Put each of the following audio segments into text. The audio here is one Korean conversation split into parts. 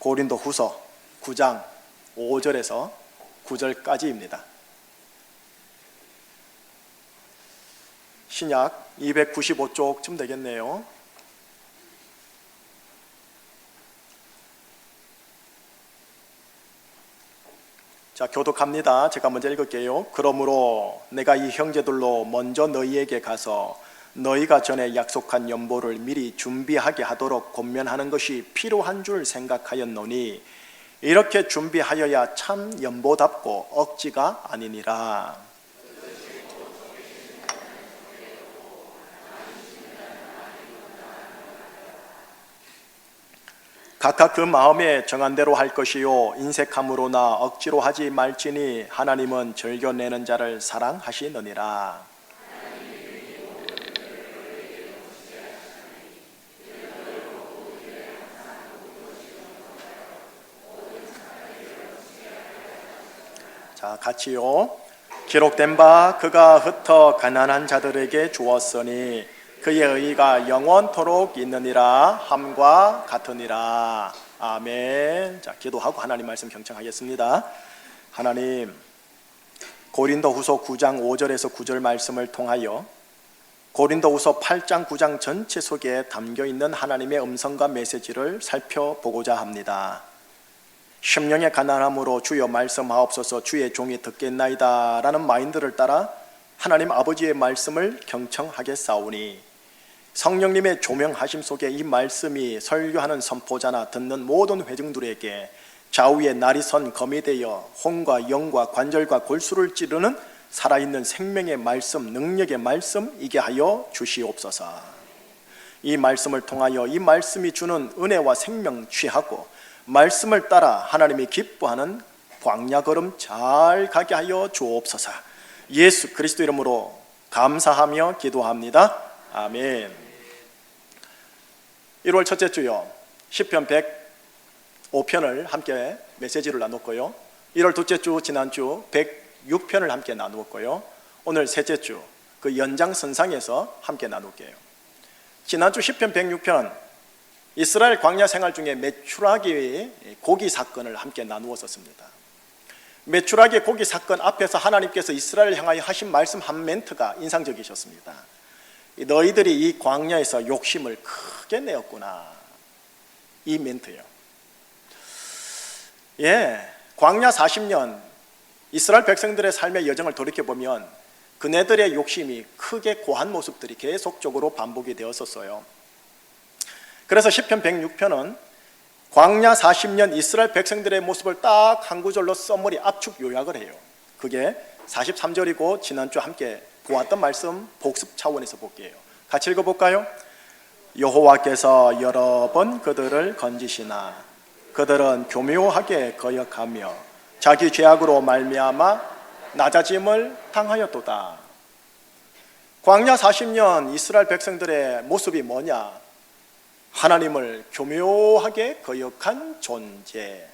고린도후서 9장 5절에서 9절까지입니다. 신약 295쪽쯤 되겠네요. 자, 교독합니다. 제가 먼저 읽을게요. 그러므로 내가 이 형제들로 먼저 너희에게 가서 너희가 전에 약속한 연보를 미리 준비하게 하도록 권면하는 것이 필요한 줄 생각하였노니 이렇게 준비하여야 참 연보답고 억지가 아니니라. 각각 그 마음에 정한 대로 할 것이요 인색함으로나 억지로 하지 말지니 하나님은 즐겨내는 자를 사랑하시느니라. 자, 같이요. 기록된 바 그가 흩어 가난한 자들에게 주었으니 그의 의가 영원토록 있느니라 함과 같으니라. 아멘. 자, 기도하고 하나님 말씀 경청하겠습니다. 하나님, 고린도후서 9장 5절에서 9절 말씀을 통하여 고린도후서 8장 9장 전체 속에 담겨 있는 하나님의 음성과 메시지를 살펴보고자 합니다. 심령의 가난함으로 주여 말씀하옵소서 주의 종이 듣겠나이다 라는 마인드를 따라 하나님 아버지의 말씀을 경청하겠사오니 성령님의 조명하심 속에 이 말씀이 설교하는 선포자나 듣는 모든 회중들에게 좌우에 날이 선 검이 되어 혼과 영과 관절과 골수를 찌르는 살아있는 생명의 말씀, 능력의 말씀이게 하여 주시옵소서. 이 말씀을 통하여 이 말씀이 주는 은혜와 생명 취하고 말씀을 따라 하나님이 기뻐하는 광야 걸음 잘 가게 하여 주옵소서. 예수 그리스도 이름으로 감사하며 기도합니다. 아멘. 1월 첫째 주요 시편 105편을 함께 메시지를 나눴고요. 1월 둘째 주 지난주 106편을 함께 나누었고요. 오늘 셋째 주 그 연장선상에서 함께 나눌게요. 지난주 시편 106편 이스라엘 광야 생활 중에 메추라기 고기 사건을 함께 나누었었습니다. 메추라기 고기 사건 앞에서 하나님께서 이스라엘을 향하여 하신 말씀 한 멘트가 인상적이셨습니다. 너희들이 이 광야에서 욕심을 크게 내었구나. 이 멘트요. 광야 40년 이스라엘 백성들의 삶의 여정을 돌이켜보면 그네들의 욕심이 크게 고한 모습들이 계속적으로 반복이 되었었어요. 그래서 시편 106편은 광야 40년 이스라엘 백성들의 모습을 딱 한 구절로 써머리 압축 요약을 해요. 그게 43절이고 지난주 함께 보았던 말씀 복습 차원에서 볼게요. 같이 읽어볼까요? 여호와께서 여러 번 그들을 건지시나 그들은 교묘하게 거역하며 자기 죄악으로 말미암아 낮아짐을 당하였도다. 광야 40년 이스라엘 백성들의 모습이 뭐냐? 하나님을 교묘하게 거역한 존재라는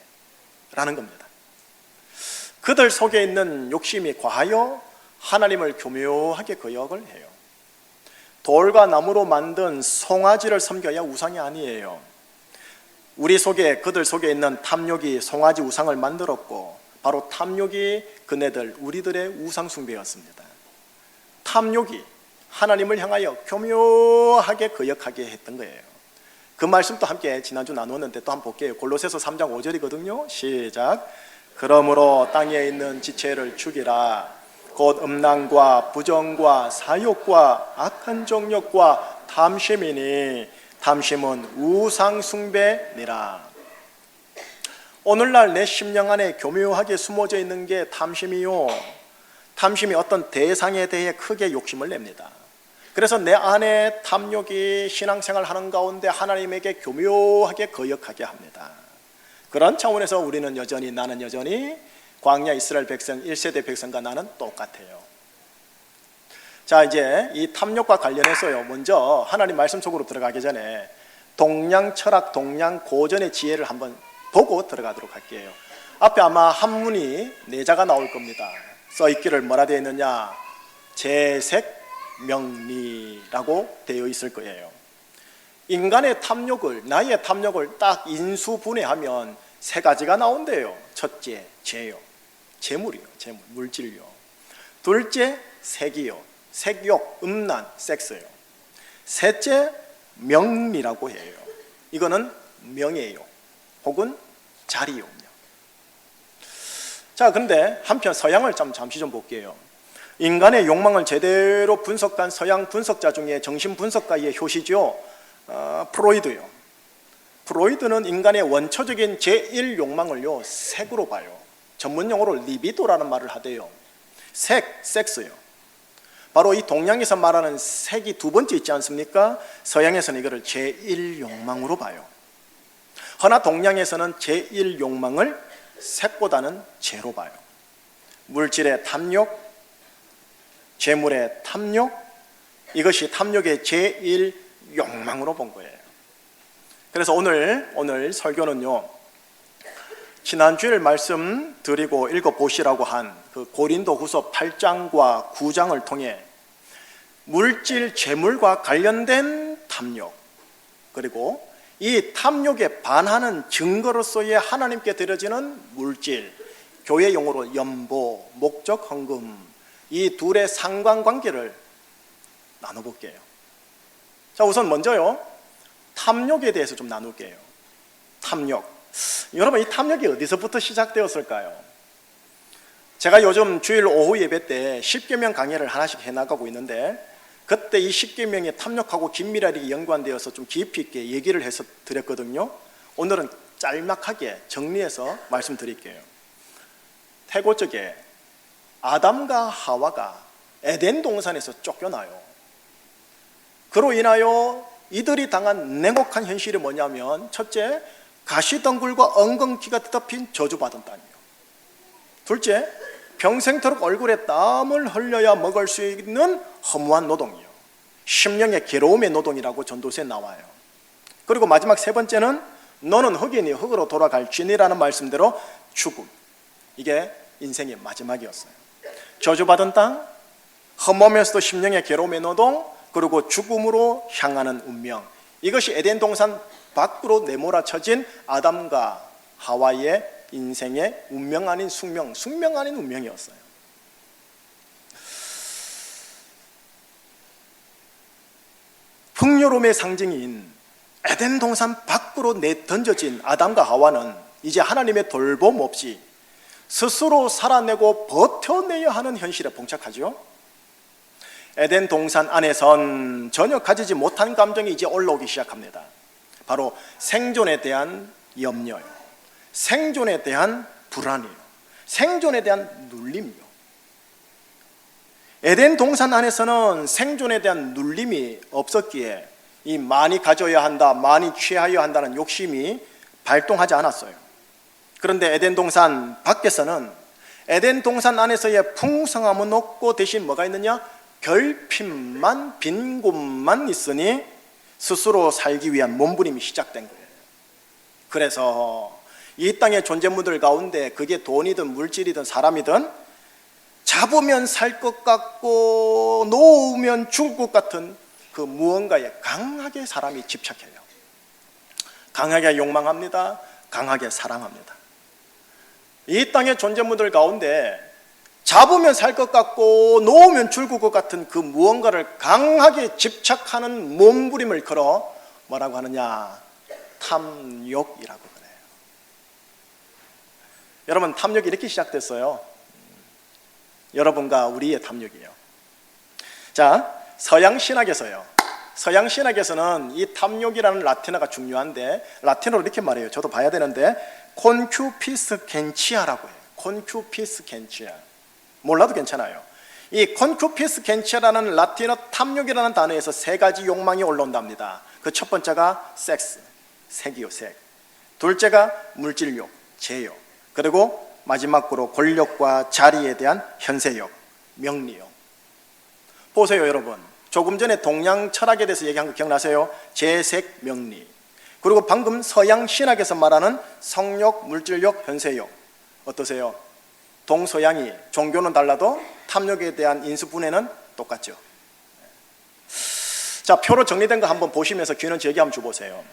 겁니다. 그들 속에 있는 욕심이 과하여 하나님을 교묘하게 거역을 해요. 돌과 나무로 만든 송아지를 섬겨야 우상이 아니에요. 우리 속에 그들 속에 있는 탐욕이 송아지 우상을 만들었고 바로 탐욕이 그네들 우리들의 우상 숭배였습니다. 탐욕이 하나님을 향하여 교묘하게 거역하게 했던 거예요. 그 말씀도 함께 지난주 나누었는데 또 한번 볼게요. 골로새서 3장 5절이거든요. 시작. 그러므로 땅에 있는 지체를 죽이라. 곧 음란과 부정과 사욕과 악한 정욕과 탐심이니 탐심은 우상 숭배니라. 오늘날 내 심령 안에 교묘하게 숨어져 있는 게 탐심이요. 탐심이 어떤 대상에 대해 크게 욕심을 냅니다. 그래서 내 안에 탐욕이 신앙생활 하는 가운데 하나님에게 교묘하게 거역하게 합니다. 그런 차원에서 우리는 여전히 나는 여전히 광야 이스라엘 백성 1세대 백성과 나는 똑같아요. 자, 이제 이 탐욕과 관련해서요, 먼저 하나님 말씀 속으로 들어가기 전에 동양 철학, 동양 고전의 지혜를 한번 보고 들어가도록 할게요. 앞에 아마 한문이 내자가 나올 겁니다. 써있기를 뭐라 되어 있느냐? 재색 명리라고 되어 있을 거예요. 인간의 탐욕을, 나의 탐욕을 딱 인수분해하면 세 가지가 나온대요. 첫째, 재요. 재물이요. 재물, 물질요. 둘째, 색이요. 색욕, 음란, 섹스요. 셋째, 명리라고 해요. 이거는 명예요. 혹은 자리요. 자, 그런데 한편 서양을 잠시 좀 볼게요. 인간의 욕망을 제대로 분석한 서양 분석자 중에 정신분석가의 효시죠. 프로이드요. 프로이드는 인간의 원초적인 제1욕망을요 색으로 봐요. 전문용어로 리비도라는 말을 하대요. 색, 섹스요. 바로 이 동양에서 말하는 색이 두 번째 있지 않습니까? 서양에서는 이거를 제1욕망으로 봐요. 허나 동양에서는 제1욕망을 색보다는 재로 봐요. 물질의 탐욕, 재물의 탐욕, 이것이 탐욕의 제1욕망으로 본 거예요. 그래서 오늘 설교는요, 지난주에 말씀드리고 읽어보시라고 한 그 고린도후서 8장과 9장을 통해 물질, 재물과 관련된 탐욕, 그리고 이 탐욕에 반하는 증거로서의 하나님께 드려지는 물질, 교회 용어로 연보, 목적, 헌금, 이 둘의 상관관계를 나눠볼게요. 자, 우선 먼저요, 탐욕에 대해서 좀 나눌게요. 탐욕. 여러분, 이 탐욕이 어디서부터 시작되었을까요? 제가 요즘 주일 오후 예배 때 10계명 강의를 하나씩 해나가고 있는데, 그때 이 10계명의 탐욕하고 긴밀하게 연관되어서 좀 깊이 있게 얘기를 해서 드렸거든요. 오늘은 짤막하게 정리해서 말씀드릴게요. 태고적에 아담과 하와가 에덴 동산에서 쫓겨나요. 그로 인하여 이들이 당한 냉혹한 현실이 뭐냐면, 첫째, 가시덩굴과 엉겅퀴가 뒤덮인 저주받은 땅이요. 둘째, 평생토록 얼굴에 땀을 흘려야 먹을 수 있는 허무한 노동이요. 심령의 괴로움의 노동이라고 전도서에 나와요. 그리고 마지막 세 번째는 너는 흙이니 흙으로 돌아갈 쥐니라는 말씀대로 죽음. 이게 인생의 마지막이었어요. 저주받은 땅, 험하면서도 심령의 괴로움의 노동, 그리고 죽음으로 향하는 운명. 이것이 에덴 동산 밖으로 내몰아쳐진 아담과 하와의 인생의 운명 아닌 숙명, 숙명 아닌 운명이었어요. 풍요로움의 상징인 에덴 동산 밖으로 내던져진 아담과 하와는 이제 하나님의 돌봄 없이 스스로 살아내고 버텨내야 하는 현실에 봉착하죠. 에덴 동산 안에선 전혀 가지지 못한 감정이 이제 올라오기 시작합니다. 바로 생존에 대한 염려요. 생존에 대한 불안이요. 생존에 대한 눌림이요. 에덴 동산 안에서는 생존에 대한 눌림이 없었기에 이 많이 가져야 한다, 많이 취하여야 한다는 욕심이 발동하지 않았어요. 그런데 에덴 동산 밖에서는 에덴 동산 안에서의 풍성함은 없고 대신 뭐가 있느냐? 결핍만, 빈곤만 있으니 스스로 살기 위한 몸부림이 시작된 거예요. 그래서 이 땅의 존재물들 가운데 그게 돈이든 물질이든 사람이든 잡으면 살 것 같고 놓으면 죽을 것 같은 그 무언가에 강하게 사람이 집착해요. 강하게 욕망합니다. 강하게 사랑합니다. 이 땅의 존재물들 가운데 잡으면 살 것 같고 놓으면 죽을 것 같은 그 무언가를 강하게 집착하는 몸부림을 걸어 뭐라고 하느냐? 탐욕이라고 그래요. 여러분, 탐욕이 이렇게 시작됐어요. 여러분과 우리의 탐욕이에요. 자, 서양 신학에서요. 서양 신학에서는 이 탐욕이라는 라틴어가 중요한데 라틴어로 이렇게 말해요. 저도 봐야 되는데 콘큐피스켄치아라고 해요. 콘큐피스켄치아. 몰라도 괜찮아요. 이 콘큐피스켄치아라는 라틴어 탐욕이라는 단어에서 세 가지 욕망이 올라온답니다. 그 첫 번째가 섹스, 색이요, 색. 둘째가 물질욕, 재욕. 그리고 마지막으로 권력과 자리에 대한 현세욕, 명리욕. 보세요, 여러분. 조금 전에 동양 철학에 대해서 얘기한 거 기억나세요? 재색, 명리. 그리고 방금 서양 신학에서 말하는 성욕, 물질욕, 현세욕. 어떠세요? 동서양이 종교는 달라도 탐욕에 대한 인수분해는 똑같죠. 자, 표로 정리된 거 한번 보시면서 귀는 저에게 한번 줘보세요.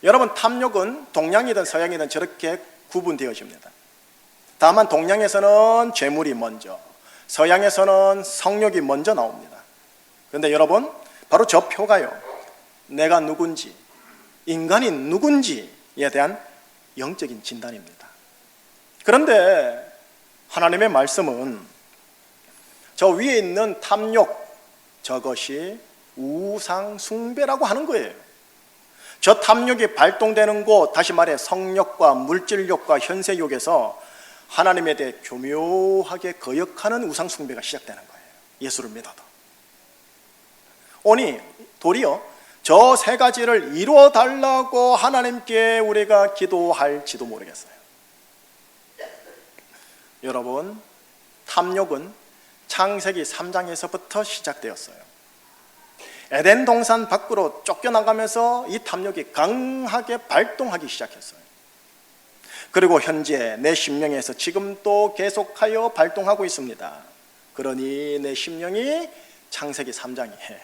여러분, 탐욕은 동양이든 서양이든 저렇게 구분되어집니다. 다만 동양에서는 재물이 먼저, 서양에서는 성욕이 먼저 나옵니다. 그런데 여러분, 바로 저 표가요, 내가 누군지, 인간이 누군지에 대한 영적인 진단입니다. 그런데 하나님의 말씀은 저 위에 있는 탐욕, 저것이 우상 숭배라고 하는 거예요. 저 탐욕이 발동되는 곳, 다시 말해 성욕과 물질욕과 현세욕에서 하나님에 대해 교묘하게 거역하는 우상 숭배가 시작되는 거예요. 예수를 믿어도. 오니 도리어 저 세 가지를 이루어 달라고 하나님께 우리가 기도할지도 모르겠어요. 여러분, 탐욕은 창세기 3장에서부터 시작되었어요. 에덴 동산 밖으로 쫓겨나가면서 이 탐욕이 강하게 발동하기 시작했어요. 그리고 현재 내 심령에서 지금 또 계속하여 발동하고 있습니다. 그러니 내 심령이 창세기 3장이에요.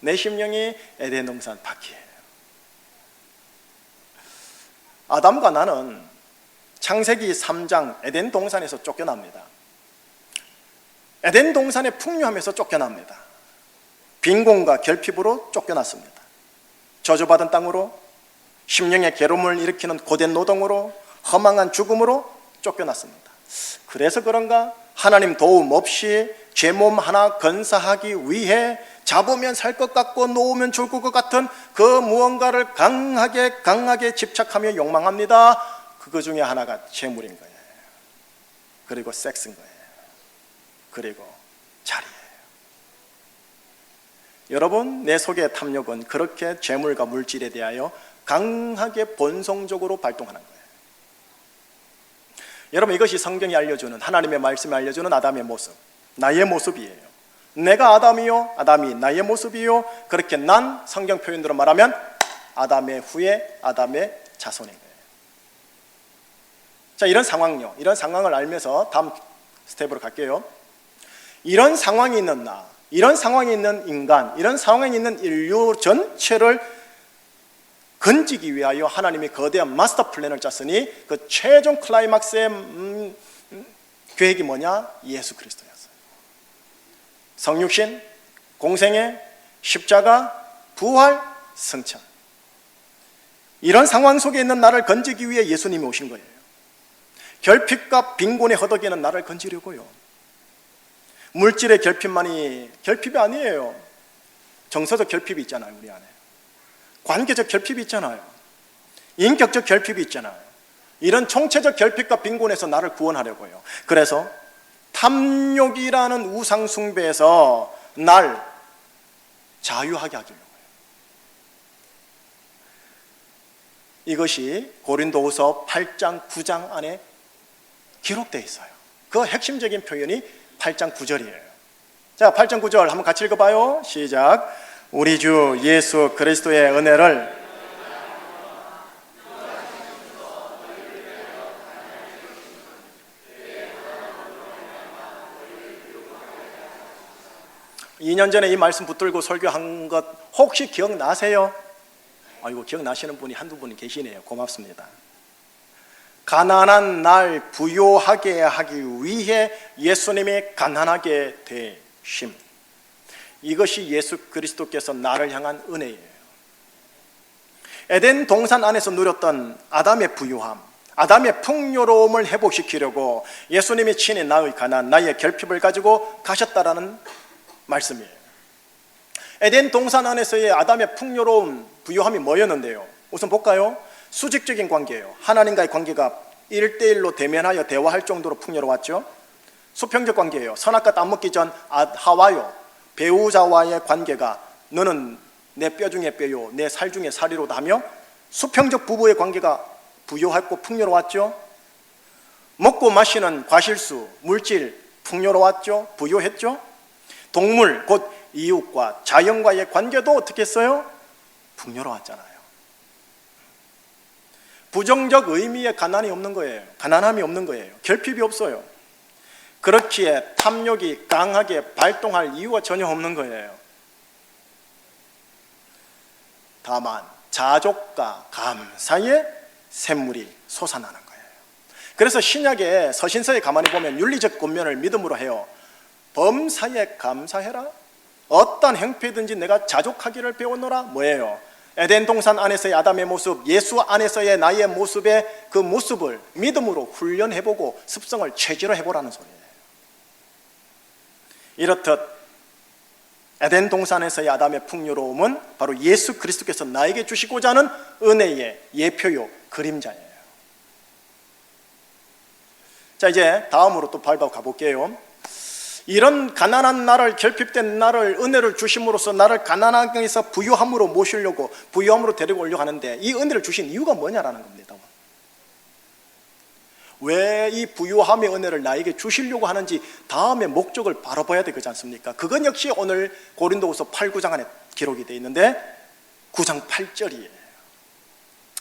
내 심령이 에덴 동산 밖이에요. 아담과 나는 창세기 3장 에덴 동산에서 쫓겨납니다. 에덴 동산에 풍류하면서 쫓겨납니다. 빈곤과 결핍으로 쫓겨났습니다. 저주받은 땅으로, 심령의 괴로움을 일으키는 고된 노동으로, 허망한 죽음으로 쫓겨났습니다. 그래서 그런가 하나님 도움 없이 제 몸 하나 건사하기 위해 잡으면 살 것 같고 놓으면 죽을 것 같은 그 무언가를 강하게 집착하며 욕망합니다. 그거 중에 하나가 재물인 거예요. 그리고 섹스인 거예요. 그리고 자리예요. 여러분, 내 속의 탐욕은 그렇게 재물과 물질에 대하여 강하게 본성적으로 발동하는 거예요. 여러분, 이것이 성경이 알려주는, 하나님의 말씀이 알려주는 아담의 모습, 나의 모습이에요. 내가 아담이요, 아담이 나의 모습이요. 그렇게 난 성경 표현대로 말하면 아담의 후예, 아담의 자손인 거예요. 자, 이런 상황요, 이런 상황을 알면서 다음 스텝으로 갈게요. 이런 상황이 있는 나, 이런 상황이 있는 인간, 이런 상황이 있는 인류 전체를 건지기 위하여 하나님이 거대한 마스터 플랜을 짰으니 그 최종 클라이막스의 계획이 뭐냐? 예수 그리스도였어요. 성육신, 공생애, 십자가, 부활, 승천. 이런 상황 속에 있는 나를 건지기 위해 예수님이 오신 거예요. 결핍과 빈곤에 허덕이는 나를 건지려고요. 물질의 결핍만이 결핍이 아니에요. 정서적 결핍이 있잖아요, 우리 안에. 관계적 결핍이 있잖아요. 인격적 결핍이 있잖아요. 이런 총체적 결핍과 빈곤에서 나를 구원하려고요. 그래서 탐욕이라는 우상 숭배에서 날 자유하게 하려고요. 이것이 고린도후서 8장 9장 안에 기록되어 있어요. 그 핵심적인 표현이 8장 9절이에요. 자, 8장 9절 한번 같이 읽어봐요. 시작. 우리 주 예수 그리스도의 은혜를 (2) 년 전에 이 말씀 붙들고 설교한 것 혹시 기억나세요? 아이고, 기억나시는 분이 한두 분이 계시네요. 고맙습니다. 가난한 날 부요하게 하기 위해 예수님이 가난하게 되심. 이것이 예수 그리스도께서 나를 향한 은혜예요. 에덴 동산 안에서 누렸던 아담의 부유함, 아담의 풍요로움을 회복시키려고 예수님이 친히 나의 가난, 나의 결핍을 가지고 가셨다라는 말씀이에요. 에덴 동산 안에서의 아담의 풍요로움, 부유함이 뭐였는데요? 우선 볼까요? 수직적인 관계예요. 하나님과의 관계가 1대1로 대면하여 대화할 정도로 풍요로웠죠. 수평적 관계예요. 선악과 땀 먹기 전 하와요, 배우자와의 관계가 너는 내 뼈 중에 뼈요, 내 살 중에 살이로다 하며 수평적 부부의 관계가 부유했고 풍요로웠죠. 먹고 마시는 과실수, 물질 풍요로웠죠. 부유했죠. 동물, 곧 이웃과 자연과의 관계도 어떻게 했어요? 풍요로웠잖아요. 부정적 의미의 가난이 없는 거예요. 가난함이 없는 거예요. 결핍이 없어요. 그렇기에 탐욕이 강하게 발동할 이유가 전혀 없는 거예요. 다만 자족과 감사의 샘물이 솟아나는 거예요. 그래서 신약의 서신서에 가만히 보면 윤리적 권면을 믿음으로 해요. 범사에 감사해라. 어떤 형편이든지 내가 자족하기를 배우노라. 뭐예요? 에덴 동산 안에서의 아담의 모습, 예수 안에서의 나의 모습의 그 모습을 믿음으로 훈련해보고 습성을 체질화해보라는 소리예요. 이렇듯 에덴 동산에서의 아담의 풍요로움은 바로 예수 그리스도께서 나에게 주시고자 하는 은혜의 예표요 그림자예요. 자, 이제 다음으로 또 밟아 가볼게요. 이런 가난한 나를, 결핍된 나를 은혜를 주심으로써 나를 가난하게 해서 부유함으로 모시려고, 부유함으로 데리고 오려고 하는데, 이 은혜를 주신 이유가 뭐냐라는 겁니다. 왜 이 부유함의 은혜를 나에게 주시려고 하는지 다음에 목적을 바로 봐야 되지 않습니까? 그건 역시 오늘 고린도후서 8, 9장 안에 기록이 되어 있는데 9장 8절이에요.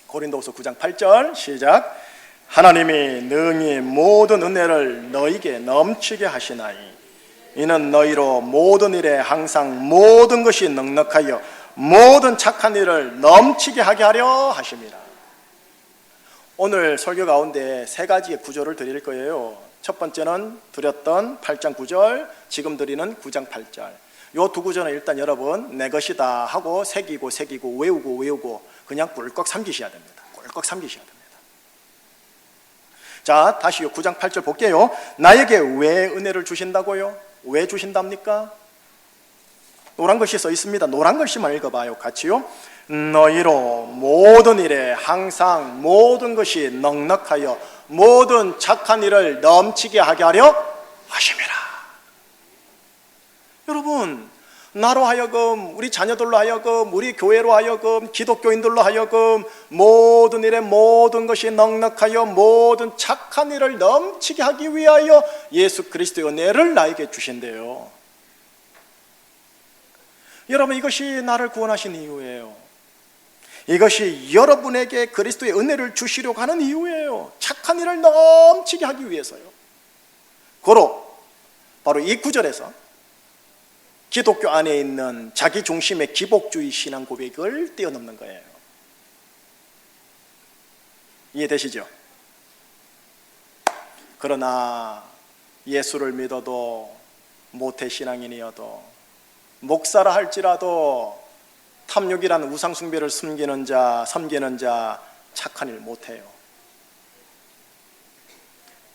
고린도후서 9장 8절 시작. 하나님이 능히 모든 은혜를 너에게 넘치게 하시나니 이는 너희로 모든 일에 항상 모든 것이 넉넉하여 모든 착한 일을 넘치게 하게 하려 하심이라. 오늘 설교 가운데 세 가지의 구절을 드릴 거예요. 첫 번째는 드렸던 8장 9절, 지금 드리는 9장 8절. 이 두 구절은 일단 여러분 내 것이다 하고 새기고 외우고 그냥 꿀꺽 삼키셔야 됩니다. 꿀꺽 삼키셔야 됩니다. 자, 다시 9장 8절 볼게요. 나에게 왜 은혜를 주신다고요? 왜 주신답니까? 노란 글씨 써 있습니다. 노란 글씨만 읽어봐요. 같이요. 너희로 모든 일에 항상 모든 것이 넉넉하여 모든 착한 일을 넘치게 하게 하려 하심이라. 여러분, 나로 하여금, 우리 자녀들로 하여금, 우리 교회로 하여금, 기독교인들로 하여금 모든 일에 모든 것이 넉넉하여 모든 착한 일을 넘치게 하기 위하여 예수 그리스도의 은혜를 나에게 주신대요. 여러분, 이것이 나를 구원하신 이유예요. 이것이 여러분에게 그리스도의 은혜를 주시려고 하는 이유예요. 착한 일을 넘치게 하기 위해서요. 바로 이 구절에서 기독교 안에 있는 자기 중심의 기복주의 신앙 고백을 뛰어넘는 거예요. 이해되시죠? 그러나 예수를 믿어도 모태신앙인이어도 목사라 할지라도 탐욕이라는 우상숭배를 섬기는 자 착한 일 못해요.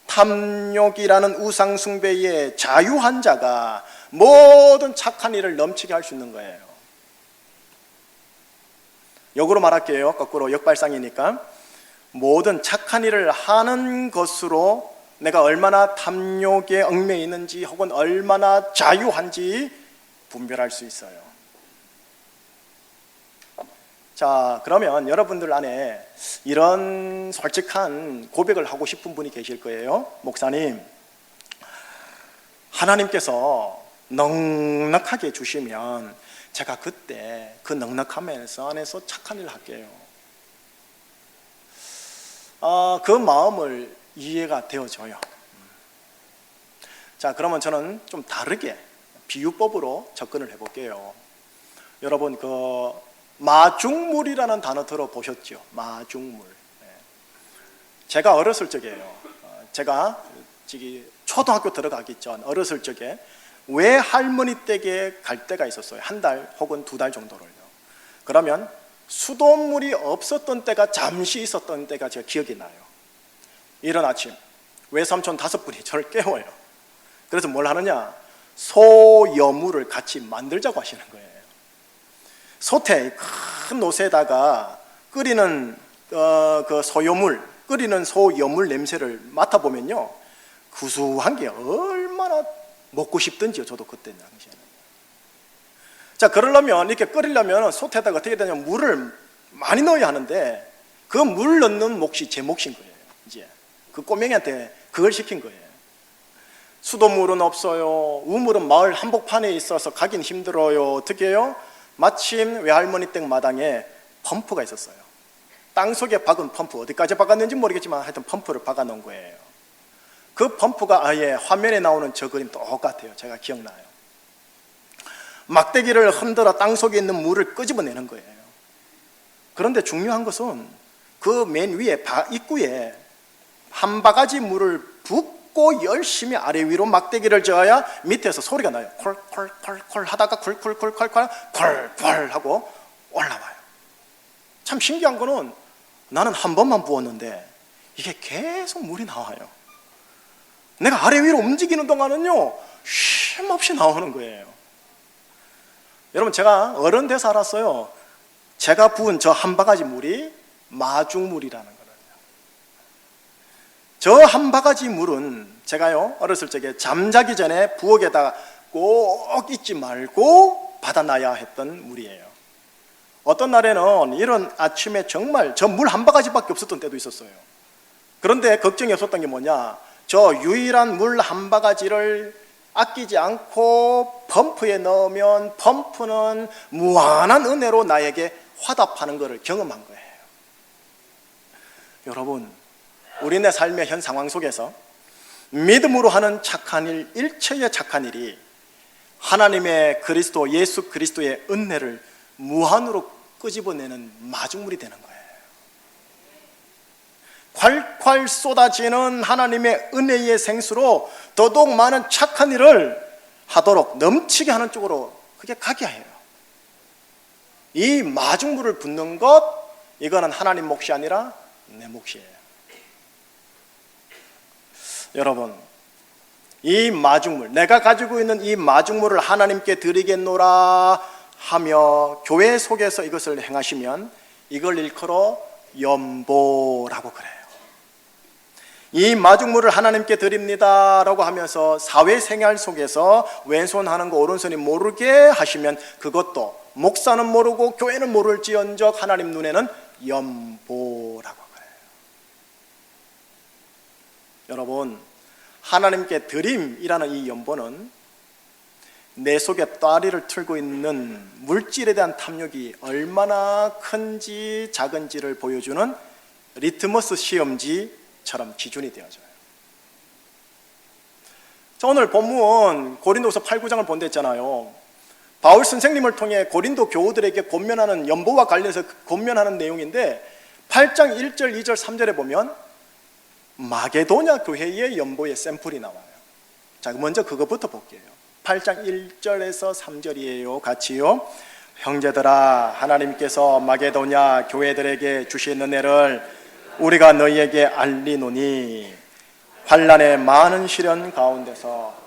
탐욕이라는 우상숭배에 자유한 자가 모든 착한 일을 넘치게 할 수 있는 거예요. 역으로 말할게요. 거꾸로 역발상이니까. 모든 착한 일을 하는 것으로 내가 얼마나 탐욕에 얽매여 있는지 혹은 얼마나 자유한지 분별할 수 있어요. 자, 그러면 여러분들 안에 이런 솔직한 고백을 하고 싶은 분이 계실 거예요. 목사님, 하나님께서 넉넉하게 주시면 제가 그때 그 넉넉함에서 안에서 착한 일을 할게요. 그 마음을 이해가 되어져요. 자, 그러면 저는 좀 다르게 비유법으로 접근을 해볼게요. 여러분, 마중물이라는 단어 들어보셨죠? 마중물. 제가 어렸을 적이에요. 제가 초등학교 들어가기 전 어렸을 적에 외할머니 댁에 갈 때가 있었어요. 한 달 혹은 두 달 정도를요. 그러면 수돗물이 없었던 때가 잠시 있었던 때가 제가 기억이 나요. 이른 아침 외삼촌 5분이 저를 깨워요. 그래서 뭘 하느냐? 소여물을 같이 만들자고 하시는 거예요. 솥에, 큰 솥에다가 끓이는 그 소여물, 끓이는 소여물 냄새를 맡아보면요, 구수한 게 얼마나 먹고 싶던지요. 저도 그때 당시에는. 자, 그러려면, 이렇게 끓이려면 솥에다가 어떻게 되냐면 물을 많이 넣어야 하는데 그 물 넣는 몫이 제 몫인 거예요. 이제 그 꼬맹이한테 그걸 시킨 거예요. 수돗물은 없어요. 우물은 마을 한복판에 있어서 가긴 힘들어요. 어떻게 해요? 마침 외할머니 댁 마당에 펌프가 있었어요. 땅속에 박은 펌프, 어디까지 박았는지 모르겠지만 하여튼 펌프를 박아 놓은 거예요. 그 펌프가 아예 화면에 나오는 저 그림 똑같아요. 제가 기억나요. 막대기를 흔들어 땅속에 있는 물을 끄집어내는 거예요. 그런데 중요한 것은 그 맨 위에 입구에 한 바가지 물을 붓고 열심히 아래 위로 막대기를 저어야 밑에서 소리가 나요. 콜콜콜콜 하다가 쿨쿨쿨쿨쿨 콜콜 하고 올라와요. 참 신기한 거는 나는 한 번만 부었는데 이게 계속 물이 나와요. 내가 아래 위로 움직이는 동안은요 쉼없이 나오는 거예요. 여러분, 제가 어른 돼서 알았어요. 제가 부은 저 한 바가지 물이 마중물이라는 거예요. 저 한 바가지 물은 제가요 어렸을 적에 잠자기 전에 부엌에다가 꼭 잊지 말고 받아놔야 했던 물이에요. 어떤 날에는 이런 아침에 정말 저 물 한 바가지밖에 없었던 때도 있었어요. 그런데 걱정이 없었던 게 뭐냐, 저 유일한 물 한 바가지를 아끼지 않고 펌프에 넣으면 펌프는 무한한 은혜로 나에게 화답하는 것을 경험한 거예요. 여러분, 우리네 삶의 현 상황 속에서 믿음으로 하는 착한 일, 일체의 착한 일이 하나님의 그리스도, 예수 그리스도의 은혜를 무한으로 끄집어내는 마중물이 되는 거예요. 콸콸 쏟아지는 하나님의 은혜의 생수로 더더욱 많은 착한 일을 하도록 넘치게 하는 쪽으로 그게 가게 해요. 이 마중물을 붓는 것, 이거는 하나님 몫이 아니라 내 몫이에요. 여러분, 이 마중물, 내가 가지고 있는 이 마중물을 하나님께 드리겠노라 하며 교회 속에서 이것을 행하시면 이걸 일컬어 연보라고 그래요. 이 마중물을 하나님께 드립니다라고 하면서 사회생활 속에서 왼손하는 거 오른손이 모르게 하시면 그것도 목사는 모르고 교회는 모를지언정 하나님 눈에는 연보라고 그래요. 여러분, 하나님께 드림이라는 이 연보는 내 속에 따리를 틀고 있는 물질에 대한 탐욕이 얼마나 큰지 작은지를 보여주는 리트머스 시험지처럼 기준이 되어져요. 자, 오늘 본문 고린도서 8, 9장을 본다 했잖아요. 바울 선생님을 통해 고린도 교우들에게 권면하는 연보와 관련해서 권면하는 내용인데 8장 1절, 2절, 3절에 보면 마게도냐 교회의 연보의 샘플이 나와요. 자, 먼저 그것부터 볼게요. 8장 1절에서 3절이에요. 같이요. 형제들아, 하나님께서 마게도냐 교회들에게 주신 은혜를 우리가 너희에게 알리노니 환난의 많은 시련 가운데서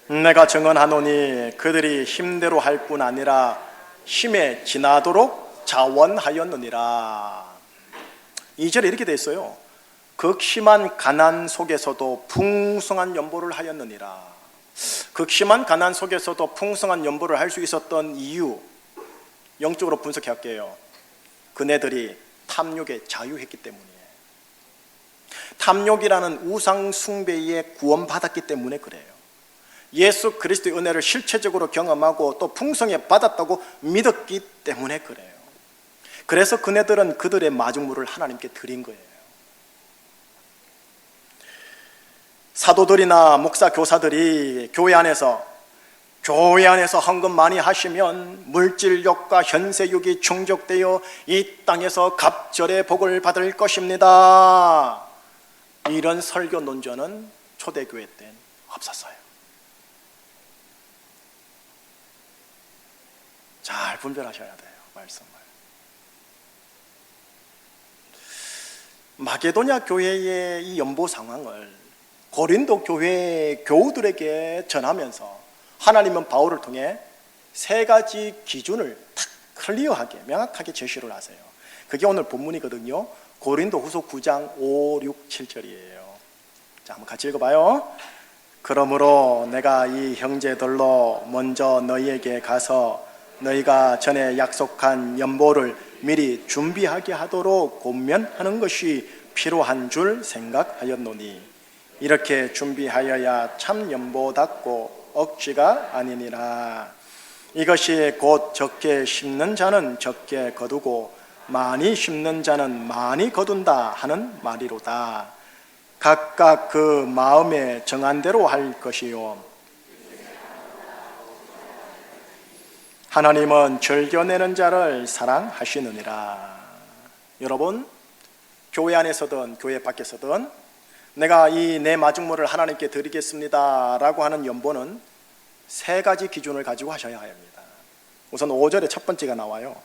내가 증언하노니 그들이 힘대로 할 뿐 아니라 힘에 지나도록 자원하였느니라. 2절에 이렇게 돼 있어요. 극심한 가난 속에서도 풍성한 연보를 하였느니라. 극심한 가난 속에서도 풍성한 연보를 할 수 있었던 이유, 영적으로 분석해 할게요. 그네들이 탐욕에 자유했기 때문이에요. 탐욕이라는 우상 숭배에 구원받았기 때문에 그래요. 예수 그리스도의 은혜를 실체적으로 경험하고 또 풍성히 받았다고 믿었기 때문에 그래요. 그래서 그네들은 그들의 마중물을 하나님께 드린 거예요. 사도들이나 목사 교사들이 교회 안에서 헌금 많이 하시면 물질욕과 현세욕이 충족되어 이 땅에서 갑절의 복을 받을 것입니다. 이런 설교 논조는 초대교회 때는 없었어요. 잘 분별하셔야 돼요, 말씀을. 마게도냐 교회의 이 연보 상황을 고린도 교회 교우들에게 전하면서 하나님은 바울을 통해 세 가지 기준을 딱 클리어하게 명확하게 제시를 하세요. 그게 오늘 본문이거든요. 고린도 후서 9장 5, 6, 7절이에요. 자, 한번 같이 읽어봐요. 그러므로 내가 이 형제들로 먼저 너희에게 가서 너희가 전에 약속한 연보를 미리 준비하게 하도록 권면하는 것이 필요한 줄 생각하였노니 이렇게 준비하여야 참 연보답고 억지가 아니니라. 이것이 곧 적게 심는 자는 적게 거두고 많이 심는 자는 많이 거둔다 하는 말이로다. 각각 그 마음에 정한 대로 할 것이요 하나님은 즐겨내는 자를 사랑하시느니라. 여러분, 교회 안에서든 교회 밖에서든 내가 이 내 마중물을 하나님께 드리겠습니다 라고 하는 연보는 세 가지 기준을 가지고 하셔야 합니다. 우선 5절에 첫 번째가 나와요.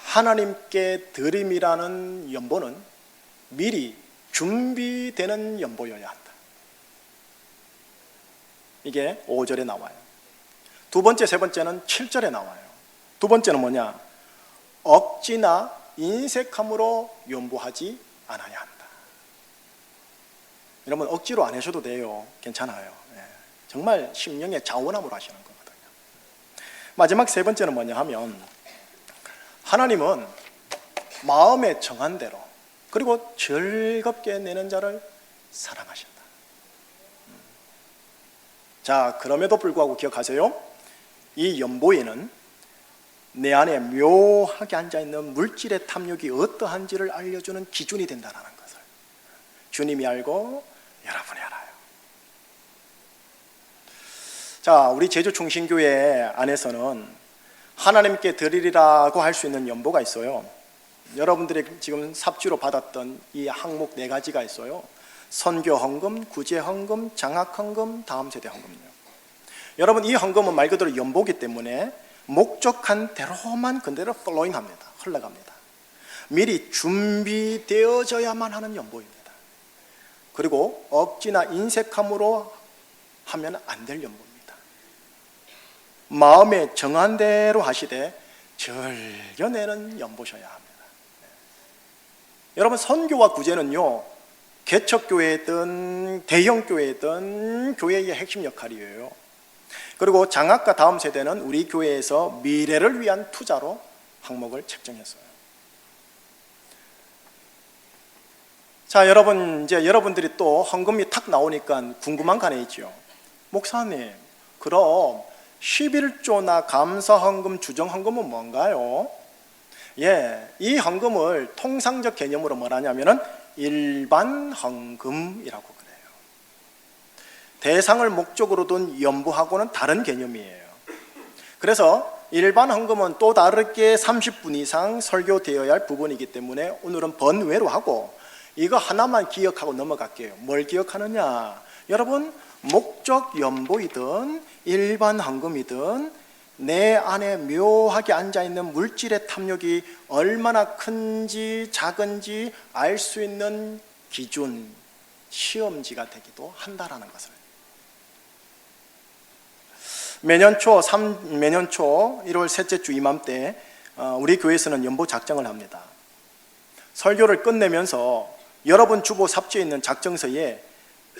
하나님께 드림이라는 연보는 미리 준비되는 연보여야 한다. 이게 5절에 나와요. 두 번째, 세 번째는 7절에 나와요. 두 번째는 뭐냐? 억지나 인색함으로 연보하지 않아야 한다. 여러분, 억지로 안 하셔도 돼요. 괜찮아요. 정말 심령의 자원함으로 하시는 거거든요. 마지막 세 번째는 뭐냐 하면 하나님은 마음에 정한 대로 그리고 즐겁게 내는 자를 사랑하신다. 자, 그럼에도 불구하고 기억하세요. 이 연보에는 내 안에 묘하게 앉아있는 물질의 탐욕이 어떠한지를 알려주는 기준이 된다는 것을 주님이 알고 여러분이 알아요. 자, 우리 제주충신교회 안에서는 하나님께 드리리라고 할 수 있는 연보가 있어요. 여러분들이 지금 삽주로 받았던 이 항목 4가지가 있어요. 선교 헌금, 구제 헌금, 장학 헌금, 다음 세대 헌금이요. 여러분, 이 헌금은 말 그대로 연보기 때문에 목적한 대로만 그대로 플로잉합니다. 흘러갑니다. 미리 준비되어져야만 하는 연보입니다. 그리고 억지나 인색함으로 하면 안 될 연보입니다. 마음에 정한 대로 하시되 즐겨내는 연보셔야 합니다. 여러분, 선교와 구제는요, 개척교회든 대형교회든 교회의 핵심 역할이에요. 그리고 장학과 다음 세대는 우리 교회에서 미래를 위한 투자로 항목을 책정했어요. 자, 여러분, 이제 여러분들이 또 헌금이 탁 나오니까 궁금한 거 하나 있죠. 목사님, 그럼 11조나 감사 헌금, 주정 헌금은 뭔가요? 이 헌금을 통상적 개념으로 뭐라냐면은 일반 헌금이라고 그래요. 대상을 목적으로 둔 연보하고는 다른 개념이에요. 그래서 일반 헌금은 또 다르게 30분 이상 설교되어야 할 부분이기 때문에 오늘은 번외로 하고 이거 하나만 기억하고 넘어갈게요. 뭘 기억하느냐? 여러분, 목적 연보이든 일반 헌금이든 내 안에 묘하게 앉아있는 물질의 탐욕이 얼마나 큰지 작은지 알 수 있는 기준, 시험지가 되기도 한다라는 것을. 매년 초 1월 셋째 주 이맘때 우리 교회에서는 연보 작정을 합니다. 설교를 끝내면서 여러분 주보 삽지에 있는 작정서에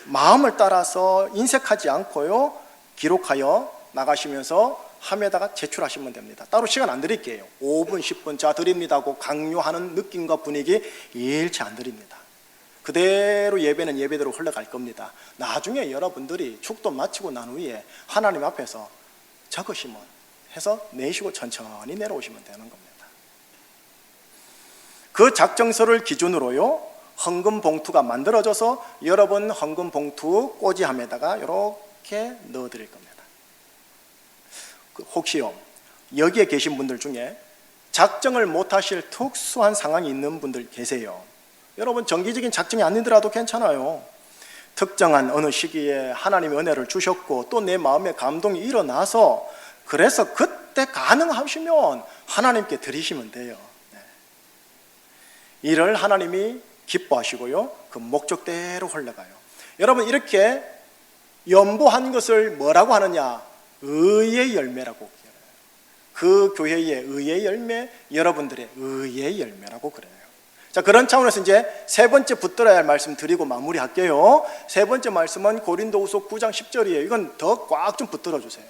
마음을 따라서 인색하지 않고요, 기록하여 나가시면서 함에다가 제출하시면 됩니다. 따로 시간 안 드릴게요. 5분, 10분 자 드립니다고 강요하는 느낌과 분위기 일체 안 드립니다. 그대로 예배는 예배대로 흘러갈 겁니다. 나중에 여러분들이 축도 마치고 난 후에 하나님 앞에서 적으시면 해서 내시고 천천히 내려오시면 되는 겁니다. 그 작정서를 기준으로요, 헌금 봉투가 만들어져서 여러분 헌금 봉투 꼬지함에다가 이렇게 넣어드릴 겁니다. 혹시요, 여기에 계신 분들 중에 작정을 못하실 특수한 상황이 있는 분들 계세요. 여러분, 정기적인 작정이 아니더라도 괜찮아요. 특정한 어느 시기에 하나님의 은혜를 주셨고 또 내 마음에 감동이 일어나서 그래서 그때 가능하시면 하나님께 드리시면 돼요. 이를 하나님이 기뻐하시고요, 그 목적대로 흘러가요. 여러분, 이렇게 연보한 것을 뭐라고 하느냐? 의의 열매라고 그래요. 그 교회의 의의 열매, 여러분들의 의의 열매라고 그래요. 자, 그런 차원에서 이제 세 번째 붙들어야 할 말씀 드리고 마무리할게요. 세 번째 말씀은 고린도후서 9장 10절이에요. 이건 더 꽉 좀 붙들어 주세요.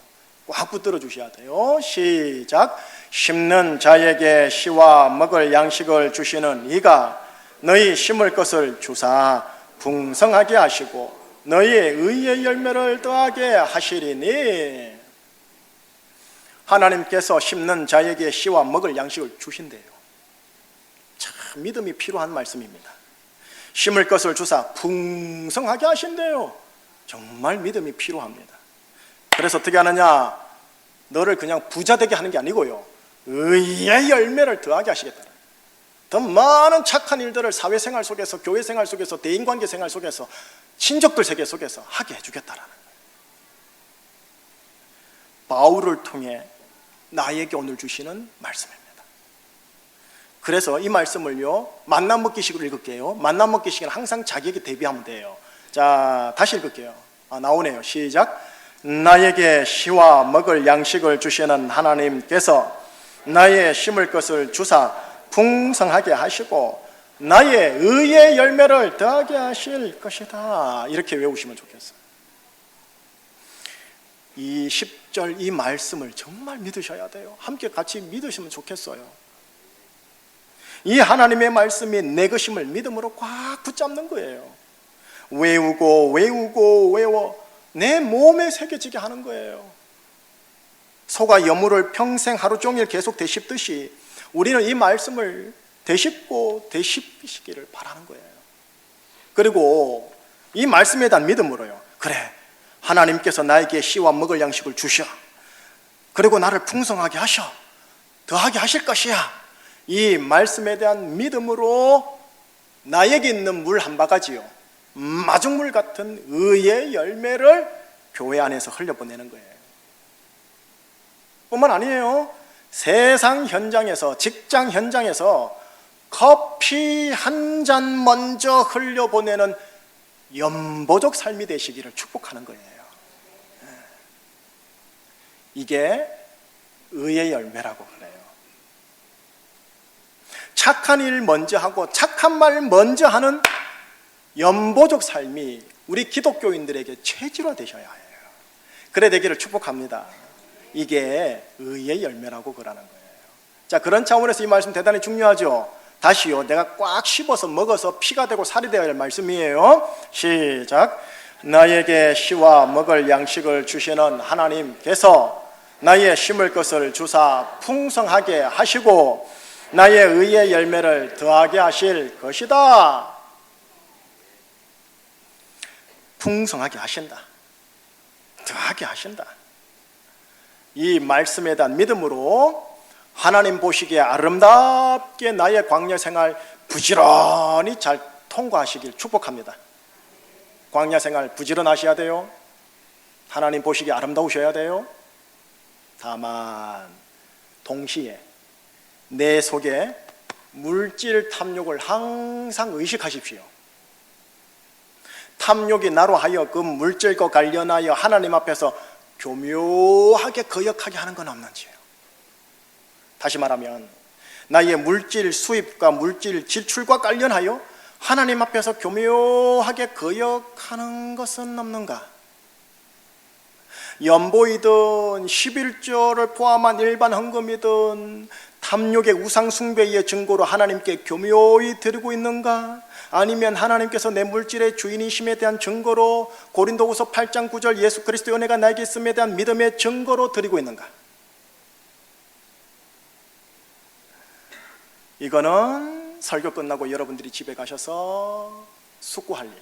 꽉 붙들어 주셔야 돼요. 시작. 심는 자에게 씨와 먹을 양식을 주시는 이가 너희 심을 것을 주사 풍성하게 하시고 너희의 의의 열매를 더하게 하시리니. 하나님께서 심는 자에게 씨와 먹을 양식을 주신대요. 참 믿음이 필요한 말씀입니다. 심을 것을 주사 풍성하게 하신대요. 정말 믿음이 필요합니다. 그래서 어떻게 하느냐? 너를 그냥 부자 되게 하는 게 아니고요, 의의 열매를 더하게 하시겠다. 더 많은 착한 일들을 사회생활 속에서, 교회생활 속에서, 대인관계 생활 속에서, 친족들 세계 속에서 하게 해주겠다라는 거예요. 바울을 통해 나에게 오늘 주시는 말씀입니다. 그래서 이 말씀을요, 만나 먹기식으로 읽을게요. 만나 먹기식은 항상 자기에게 대비하면 돼요. 자, 다시 읽을게요. 나오네요. 시작. 나에게 시와 먹을 양식을 주시는 하나님께서 나의 심을 것을 주사 풍성하게 하시고 나의 의의 열매를 더하게 하실 것이다. 이렇게 외우시면 좋겠어요. 이 10절 이 말씀을 정말 믿으셔야 돼요. 함께 같이 믿으시면 좋겠어요. 이 하나님의 말씀이 내 것임을 믿음으로 꽉 붙잡는 거예요. 외우고 외워 내 몸에 새겨지게 하는 거예요. 소가 여물을 평생 하루 종일 계속 되씹듯이 우리는 이 말씀을 되씹고 되씹히시기를 바라는 거예요. 그리고 이 말씀에 대한 믿음으로요, 그래, 하나님께서 나에게 씨와 먹을 양식을 주셔, 그리고 나를 풍성하게 하셔, 더하게 하실 것이야. 이 말씀에 대한 믿음으로 나에게 있는 물 한 바가지요, 마중물 같은 의의 열매를 교회 안에서 흘려보내는 거예요. 뿐만 아니에요. 세상 현장에서, 직장 현장에서 커피 한 잔 먼저 흘려보내는 연보적 삶이 되시기를 축복하는 거예요. 이게 의의 열매라고 그래요. 착한 일 먼저 하고 착한 말 먼저 하는 연보적 삶이 우리 기독교인들에게 체질화 되셔야 해요. 그래 되기를 축복합니다. 이게 의의 열매라고 그러는 거예요. 자, 그런 차원에서 이 말씀 대단히 중요하죠. 다시요, 내가 꽉 씹어서 먹어서 피가 되고 살이 되어야 할 말씀이에요. 시작. 나에게 씨와 먹을 양식을 주시는 하나님께서 나의 심을 것을 주사 풍성하게 하시고 나의 의의 열매를 더하게 하실 것이다. 풍성하게 하신다. 더하게 하신다. 이 말씀에 대한 믿음으로 하나님 보시기에 아름답게 나의 광야 생활 부지런히 잘 통과하시길 축복합니다. 광야 생활 부지런하셔야 돼요. 하나님 보시기에 아름다우셔야 돼요. 다만 동시에 내 속에 물질 탐욕을 항상 의식하십시오. 탐욕이 나로 하여금 물질과 관련하여 하나님 앞에서 교묘하게 거역하게 하는 건 없는지요. 다시 말하면 나의 물질 수입과 물질 지출과 관련하여 하나님 앞에서 교묘하게 거역하는 것은 없는가? 연보이든 11조를 포함한 일반 헌금이든 탐욕의 우상 숭배의 증거로 하나님께 교묘히 드리고 있는가? 아니면 하나님께서 내 물질의 주인이심에 대한 증거로 고린도후서 8장 9절 예수 그리스도의 은혜가 나에게 있음에 대한 믿음의 증거로 드리고 있는가? 이거는 설교 끝나고 여러분들이 집에 가셔서 숙고할 일.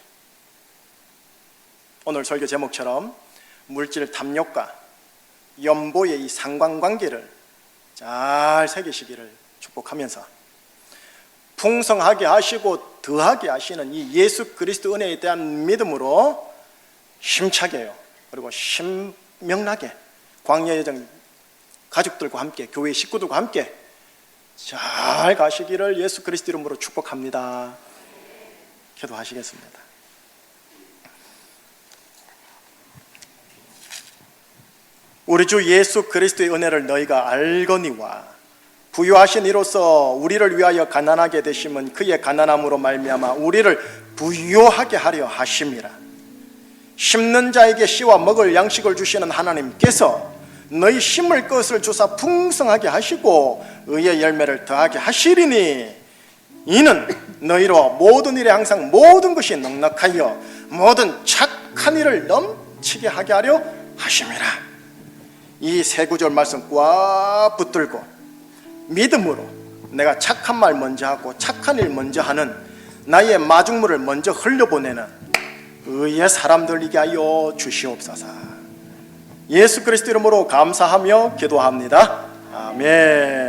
오늘 설교 제목처럼 물질 탐욕과 연보의 이 상관관계를 잘 새기시기를 축복하면서 풍성하게 하시고 더하게 하시는 이 예수 그리스도 은혜에 대한 믿음으로 힘차게요, 그리고 신명나게 광야 여정 가족들과 함께, 교회 식구들과 함께 잘 가시기를 예수 그리스도 이름으로 축복합니다. 기도하시겠습니다. 우리 주 예수 그리스도의 은혜를 너희가 알거니와 부유하신 이로써 우리를 위하여 가난하게 되심은 그의 가난함으로 말미암아 우리를 부유하게 하려 하심이라. 심는 자에게 씨와 먹을 양식을 주시는 하나님께서 너희 심을 것을 주사 풍성하게 하시고 의의 열매를 더하게 하시리니 이는 너희로 모든 일에 항상 모든 것이 넉넉하여 모든 착한 일을 넘치게 하게 하려 하심이라. 이 세 구절 말씀 꽉 붙들고 믿음으로 내가 착한 말 먼저 하고 착한 일 먼저 하는 나의 마중물을 먼저 흘려보내는 의의 사람들 되게 하여 주시옵소서. 예수 그리스도 이름으로 감사하며 기도합니다. 아멘.